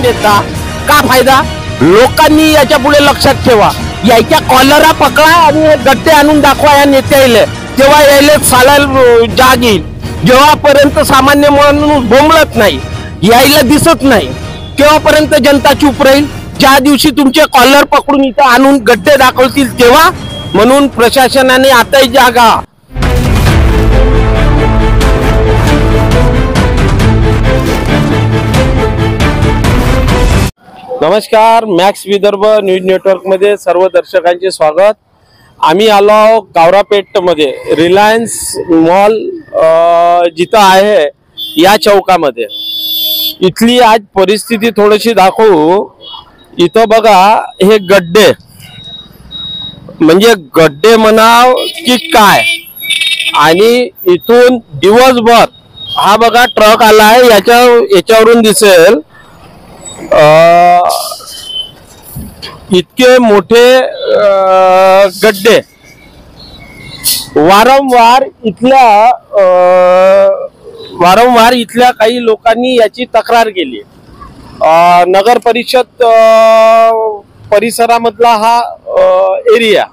देता का फायदा? लोकांनी याच्या पुढे लक्षात ठेवा, याच्या कॉलरा पकडा आणि हे गट्टे आणून दाखवा या नेत्याला, तेव्हा यायला चालायला जाग येईल. जेव्हापर्यंत सामान्य माणूस बोंबलत नाही, यायला दिसत नाही, तेव्हापर्यंत जनता चूप राहील. ज्या दिवशी तुमचे कॉलर पकडून इथं आणून गड्डे दाखवतील तेव्हा. म्हणून प्रशासनाने आताही जागा. नमस्कार, मॅक्स विदर्भ न्यूज नेटवर्क मध्ये सर्व दर्शकांचे स्वागत. आम्ही आलो कावरापेठ मध्ये, रिलायन्स मॉल जिथं आहे या चौकामध्ये. इथली आज परिस्थिती थोडीशी दाखवू. इथं बघा, हे गड्डे म्हणजे गड्डे म्हणाव की काय, आणि इथून दिवसभर हा बघा ट्रक आला आहे, याच्यावरून दिसेल इतके मोठे गड्डे. वारंवार इथल्या काही लोकांनी याची तक्रार केली. नगर परिषद परिसरामधला हा एरिया,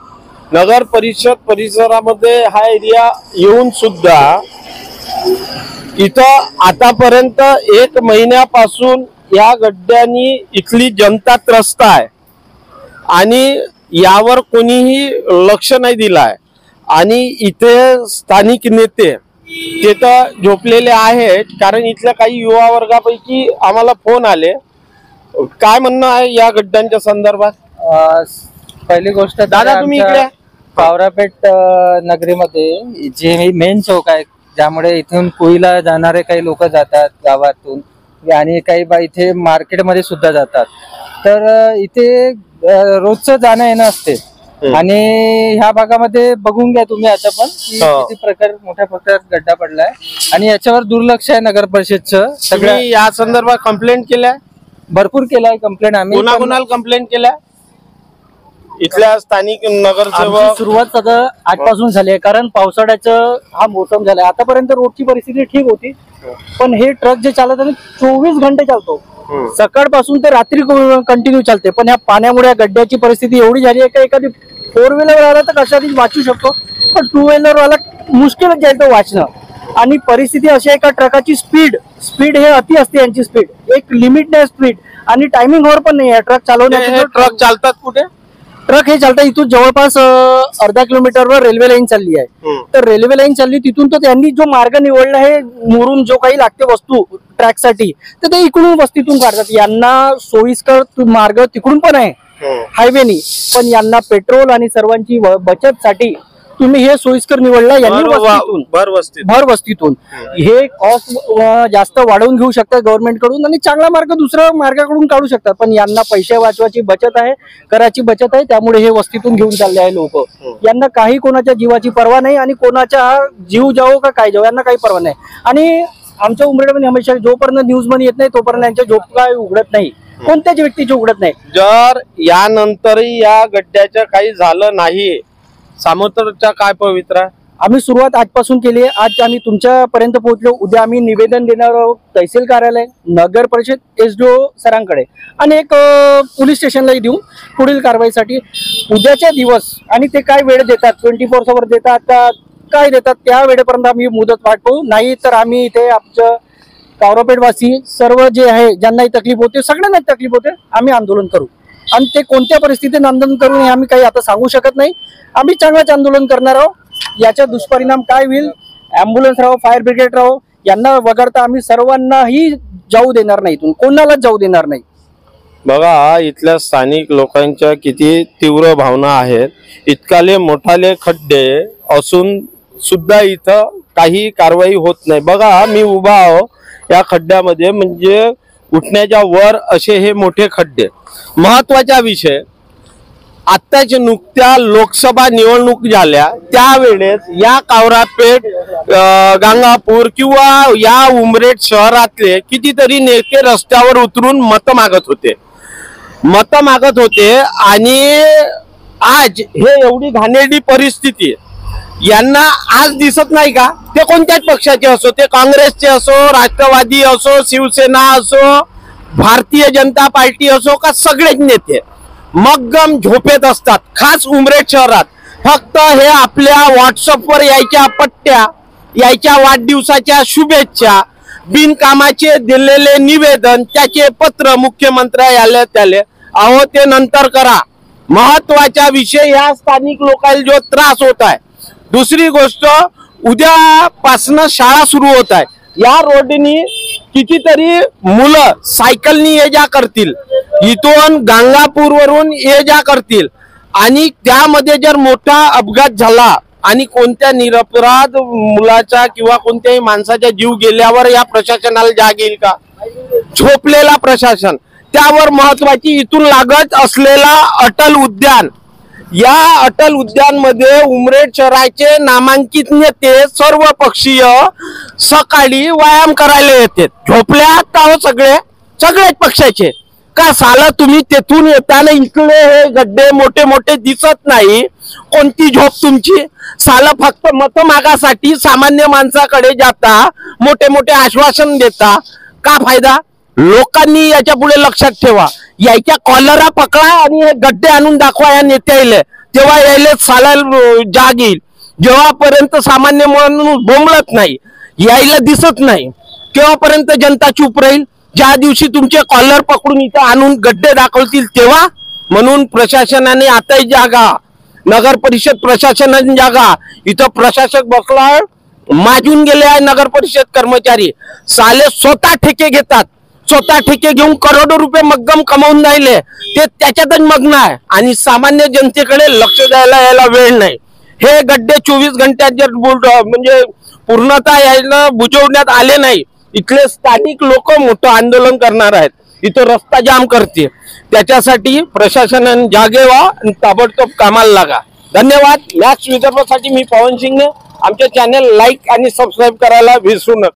नगर परिषद परिसरामध्ये हा एरिया येऊन सुद्धा इथं आतापर्यंत 1 महिन्यापासून या गड्ड्यांनी इथली जनता त्रस्त आहे आणि यावर कोणीही लक्ष नाही दिलाय. आणि इथे स्थानिक नेते तिथं झोपलेले आहेत, कारण इथल्या काही युवा वर्गापैकी आम्हाला फोन आले. काय म्हणणं आहे या गड्ड्यांच्या संदर्भात? पहिली गोष्ट, दादा तुम्ही इकडे कावरापेठ नगरीमध्ये जे मेन चौक आहे, ज्यामुळे इथून कोईला जाणारे काही लोक जातात गावातून, आणि काही इथे मार्केटमध्ये सुद्धा जातात. तर इथे रोजचं जाणं येणं असते. आणि ह्या भागामध्ये बघून घ्या तुम्ही आता पण किती प्रकार, मोठ्या प्रकारात गड्डा पडलाय आणि याच्यावर दुर्लक्ष आहे नगर परिषदचं. सगळ्या या संदर्भात कंप्लेंट केल्या, भरपूर केलाय कंप्लेंट. आम्ही कोणाकोणाला कंप्लेंट केल्या? इथल्या स्थानिक नगरसेवक. सुरुवात आता आजपासून झाली आहे, कारण पावसाळ्याचं हा मोसम झालाय. आतापर्यंत रोडची परिस्थिती ठीक होती, पण हे ट्रक जे चालत आहे 24 घंटे चालतो, सकाळपासून ते रात्री कंटिन्यू चालते. पण ह्या पाण्यामुळे या गड्ड्याची परिस्थिती एवढी झाली आहे का एखादी 4 व्हीलर वाला तर कशातरी वाचू शकतो, पण 2 व्हीलर वाला मुश्किलच जाईल तो वाचणं. आणि परिस्थिती अशी आहे का ट्रकाची स्पीड हे अति असते, यांची स्पीड एक लिमिट नाही स्पीड, आणि टायमिंग वर पण नाही आहे ट्रक चालवण्याचे. ट्रक चालतात कुठे? ट्रक हे चालतात इथून जवळपास अर्धा किलोमीटरवर रेल्वे लाईन चालली आहे. तर रेल्वे लाईन चालली तिथून, तर त्यांनी जो मार्ग निवडला आहे मुरून जो काही लागते वस्तू ट्रॅकसाठी, तर ते इकडून वस्तीतून काढतात. यांना सोयीस्कर मार्ग तिकडून पण आहे हायवेनी, पण यांना पेट्रोल आणि सर्वांची बचत साठी तुम्ही हे सोयीस्कर निवडला यांनी भर वस्तीतून. हे कॉस्ट जास्त वाढवून घेऊ शकतात गव्हर्नमेंट कडून, आणि चांगला मार्ग दुसऱ्या मार्गाकडून काढू शकतात. पण यांना पैसे वाचवायची बचत आहे, कराची बचत आहे, त्यामुळे हे वस्तीतून घेऊन चालले आहे लोक. यांना काही कोणाच्या जीवाची पर्वा नाही, आणि कोणाचा जीव जावो का काय जावो यांना काही पर्वा नाही. आणि आमच्या उमरेडमध्ये हमेशा जोपर्यंत न्यूज मध्ये येत नाही तोपर्यंत यांच्या झोप काय उघडत नाही, कोणत्याच व्यक्तीची उघडत नाही. जर यानंतरही या गड्ड्याचं काही झालं नाही, सामोरचा काय पवित्रा? आम्ही सुरुवात आजपासून केली आहे. आज आम्ही तुमच्यापर्यंत पोहोचलो. उद्या आम्ही निवेदन देणार आहोत तहसील कार्यालय, नगर परिषद, SDO सरांकडे, आणि एक पोलीस स्टेशनलाही देऊ पुढील कारवाईसाठी. उद्याचे दिवस आणि ते काय वेळ देतात, 24 आवर देतात का काय देतात, त्या वेळेपर्यंत आम्ही मुदत पाठवू. नाही तर आम्ही इथे आमचं कावरापेठवासी सर्व जे आहे ज्यांनाही तकलीफ होते, सगळ्यांनाच तकलीफ होते, आम्ही आंदोलन करू. आणि ते कोणत्या परिस्थितीत आंदोलन करू हे आम्ही काही आता सांगू शकत नाही. आम्ही चांगलंच आंदोलन करणार आहोत. याचा दुष्परिणाम काय होईल, ॲम्ब्युलन्स राहो, फायर ब्रिगेड राहो, यांना वगळता आम्ही सर्वांनाही जाऊ देणार नाही, इथून कोणालाच जाऊ देणार नाही. बघा, इथल्या स्थानिक लोकांच्या किती तीव्र भावना आहेत. इतकाले मोठाले खड्डे असून सुद्धा इथं काही कारवाई होत नाही. बघा, मी उभा आहो या खड्ड्यामध्ये, म्हणजे उठण्याच्या वर असे हे मोठे खड्डे. महत्वाचा विषय, आत्ताच नुकत्या लोकसभा निवडणूक झाल्या त्यावेळेस या कावरापेठ, गंगापूर किंवा या उमरेड शहरातले कितीतरी नेते रस्त्यावर उतरून मत मागत होते. आणि आज हे एवढी घाणेरडी परिस्थिती यांना आज दिसत नाही का? ते कोणत्याच पक्षाचे असो, ते काँग्रेसचे असो, राष्ट्रवादी असो, शिवसेना असो, भारतीय जनता पार्टी असो का सगळेच नेते मग्गम झोपेत असतात, खास उमरेड शहरात. फक्त हे आपल्या व्हॉट्सअपवर यायच्या पट्ट्या, यायच्या वाढदिवसाच्या शुभेच्छा, बिनकामाचे दिलेले निवेदन, त्याचे पत्र मुख्यमंत्र्याला त्याले, अहो ते नंतर करा. महत्वाचा विषय या स्थानिक लोकांना जो त्रास होत आहे. दुसरी गोष्ट, उद्यापासनं शाळा सुरू होत आहे. या रोडनी कितीतरी मुलं सायकलनी ये जा करतील, इथून गंगापूर वरून ये जा करतील, आणि त्यामध्ये जर मोठा अपघात झाला आणि कोणत्या निरपराध मुलाचा किंवा कोणत्याही माणसाचा जीव गेल्यावर या प्रशासनाला जाग येईल का? झोपलेला प्रशासन. त्यावर महत्वाची इथून लागत असलेला अटल उद्यान, या अटल उद्यान मध्ये उमरेड शहराचे नामांकित नेते सर्व पक्षीय सकाळी व्यायाम करायला येतात. झोपल्यात का हो सगळेच पक्षाचे का? साला तुम्ही तेथून येताना इकडे हे गड्डे मोठे मोठे दिसत नाही. कोणती झोप तुमची? साला फक्त मत मागासाठी सामान्य माणसाकडे जाता, मोठे मोठे आश्वासन देता. का फायदा? लोकांनी याच्या पुढे लक्षात ठेवा, याच्या कॉलरा पकडा आणि हे गड्डे आणून दाखवा या नेत्याला, तेव्हा यायला साला जाग येईल. जेव्हापर्यंत सामान्य माणूस बोंबलत नाही, यायला दिसत नाही, तेव्हापर्यंत जनता चूप राहील. ज्या दिवशी तुमचे कॉलर पकडून इथं आणून गड्डे दाखवतील तेव्हा. म्हणून प्रशासनाने आताही जागा, नगर परिषद प्रशासनाने जागा. इथं प्रशासक बसलाय, माजून गेले आहे नगर परिषद कर्मचारी. साले स्वतः ठेके घेतात, स्वतः ठेके घेऊन करोडो रुपये मग्गम कमावून राहिले. ते त्याच्यातच मग्न आहे आणि सामान्य जनतेकडे लक्ष द्यायला यायला वेळ नाही. हे गड्डे 24 घंट्यात जर म्हणजे पूर्णतः यायला बुजवण्यात आले नाही, इथले स्थानिक लोक मोठं आंदोलन करणार आहेत. इथं रस्ता जाम करते. त्याच्यासाठी प्रशासनाने जागे व्हा आणि ताबडतोब कामाला लागा. धन्यवाद. मॅक्स विदर्भासाठी मी पवन सिंग. आमचे चॅनल लाईक आणि सबस्क्राईब करायला विसरू नका.